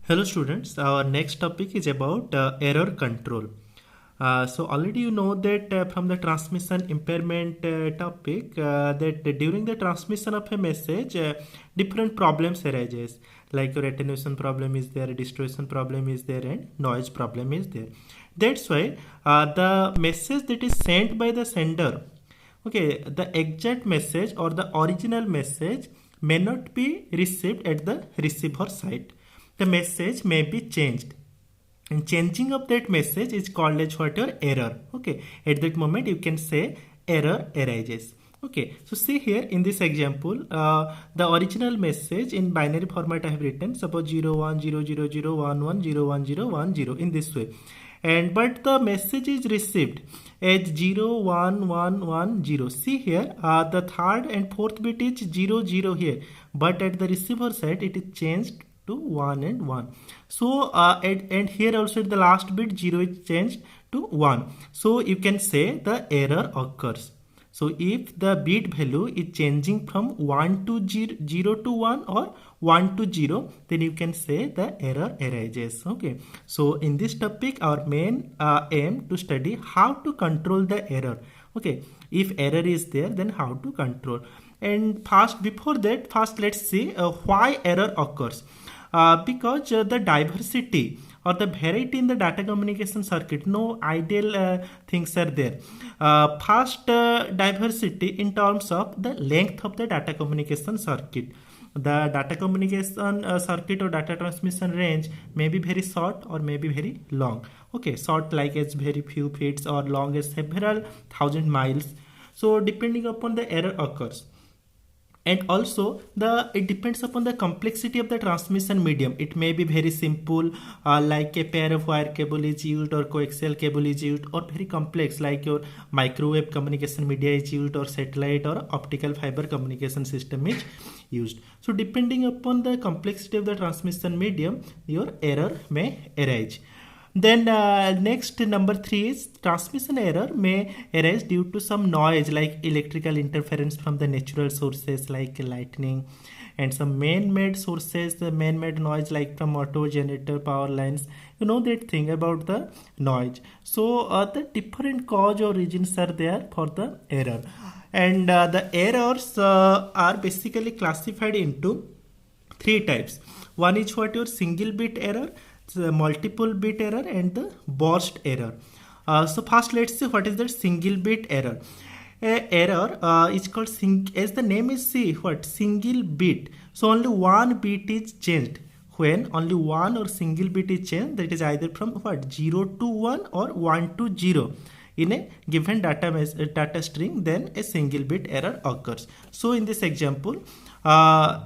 Hello students, our next topic is about error control. So already you know that from the transmission impairment topic that during the transmission of a message different problems arises, like your attenuation problem is there, distortion problem is there, and noise problem is there. That's why the message that is sent by the sender, okay, the exact message or the original message may not be received at the receiver side. The message may be changed, and changing of that message is called as what? Your error. Okay, at that moment you can say error arises. Okay, so see here in this example, the original message in binary format I have written, suppose 010001101010 in this way, and but the message is received as 01110. See here, the third and fourth bit is 00 here, but at the receiver side it is changed to 1 and 1. So and here also the last bit 0 is changed to 1. So you can say the error occurs. So if the bit value is changing from 1 to 0 to 1 or 1 to 0, then you can say the error arises. Okay. So in this topic, our main aim to study how to control the error. Okay. If error is there, then how to control. And before that, let's see why error occurs. Because the diversity or the variety in the data communication circuit, no ideal things are there. First, diversity in terms of the length of the data communication circuit. The data communication circuit or data transmission range may be very short or may be very long. Okay, short like as very few feet or long as several thousand miles. So depending upon the error occurs. And also it depends upon the complexity of the transmission medium. It may be very simple, like a pair of wire cable is used or coaxial cable is used, or very complex like your microwave communication media is used, or satellite or optical fiber communication system is used. So depending upon the complexity of the transmission medium, your error may arise. Then next, number 3 is transmission error may arise due to some noise like electrical interference from the natural sources like lightning, and some man-made sources, the man-made noise like from auto generator power lines. You know that thing about the noise. So the different cause or reasons are there for the error, and the errors are basically classified into 3 types. One is what? Your single bit error, the multiple bit error, and the burst error. So first let's see what is the single bit error. Error is called as the name is see what? Single bit. So only one bit is changed. When only one or single bit is changed, that is either from what? 0 to 1 or 1 to 0 in a given data string, then a single bit error occurs. So in this example,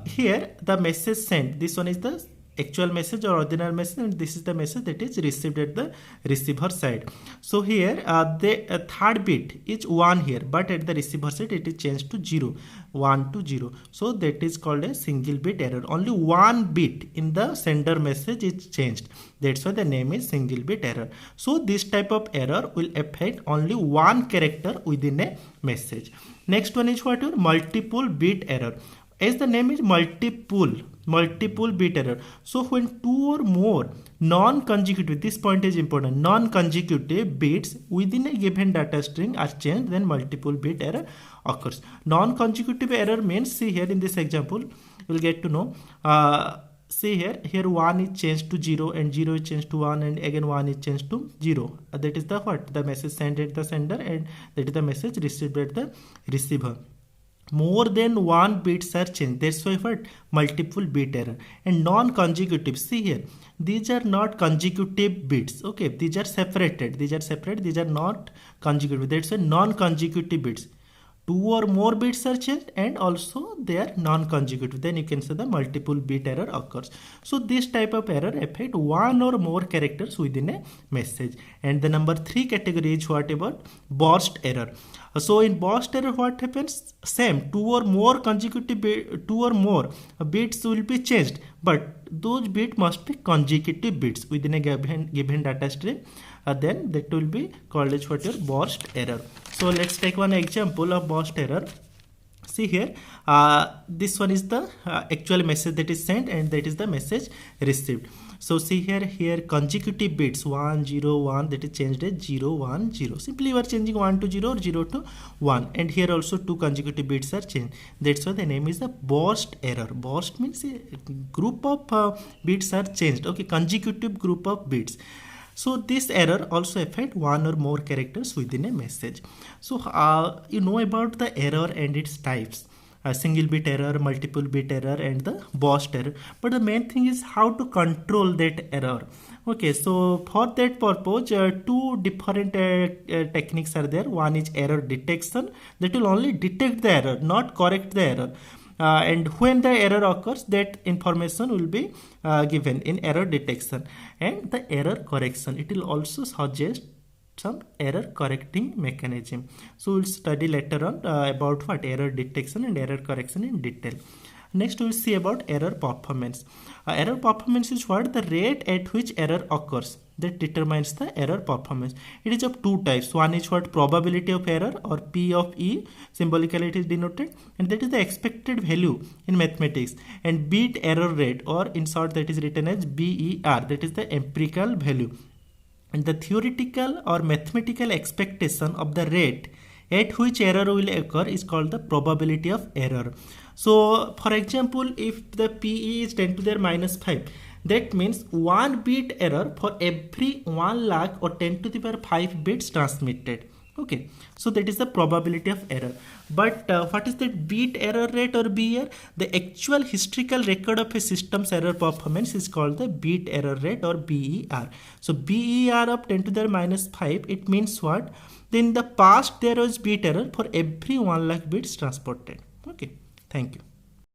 here the message sent, this one is the actual message or original message, and this is the message that is received at the receiver side. So here the third bit is 1 here, but at the receiver side it is changed to 0, 1 to 0. So that is called a single bit error. Only one bit in the sender message is changed. That's why the name is single bit error. So this type of error will affect only one character within a message. Next one is what? Your multiple bit error. As the name is multiple bit error. So when two or more non-consecutive, this point is important, non-consecutive bits within a given data string are changed, then multiple bit error occurs. Non-consecutive error means, see here in this example, you will get to know. See here 1 is changed to 0, and 0 is changed to 1, and again 1 is changed to 0. That is the what? The message sent at the sender, and that is the message received at the receiver. More than one bits are changed. That's why what? Multiple bit error. And non-consecutive, see here, these are not consecutive bits. Okay, these are separated. These are not consecutive. That's why non-consecutive bits. Two or more bits are changed, and also they are non-consecutive. Then you can say the multiple bit error occurs. So this type of error affect one or more characters within a message. And the number 3 category is what about? Burst error. So in burst error, what happens? Same, two or more bits will be changed, but those bits must be consecutive bits within a given data stream. Then that will be called as what? Your burst error. So let's take one example of burst error. See here, this one is the actual message that is sent, and that is the message received. So see here consecutive bits 1 0 1, that is changed as 0 1 0. Simply you are changing 1 to 0 or 0 to 1, and here also two consecutive bits are changed. That's why the name is the burst error. Burst means a group of bits are changed. Okay, consecutive group of bits. So this error also affect one or more characters within a message. So you know about the error and its types. A single bit error, multiple bit error, and the burst error. But the main thing is how to control that error. Okay, so for that purpose, two different techniques are there. One is error detection, that will only detect the error, not correct the error. And when the error occurs, that information will be given in error detection. And the error correction, it will also suggest some error correcting mechanism. So we'll study later on about what error detection and error correction in detail. Next we will see about error performance. Error performance is what? The rate at which error occurs, that determines the error performance. It is of two types. One is what? Probability of error, or P of E, symbolically it is denoted, and that is the expected value in mathematics. And bit error rate, or in short that is written as BER, that is the empirical value. And the theoretical or mathematical expectation of the rate at which error will occur is called the probability of error. So for example, if the PE is 10 to the minus 5, that means 1 bit error for every 1 lakh or 10 to the power 5 bits transmitted. Okay, so that is the probability of error. But what is that bit error rate, or BER? The actual historical record of a system's error performance is called the bit error rate, or BER. So BER of 10 to the minus 5, it means what? Then in the past there was bit error for every 1 lakh bits transported. Okay, thank you.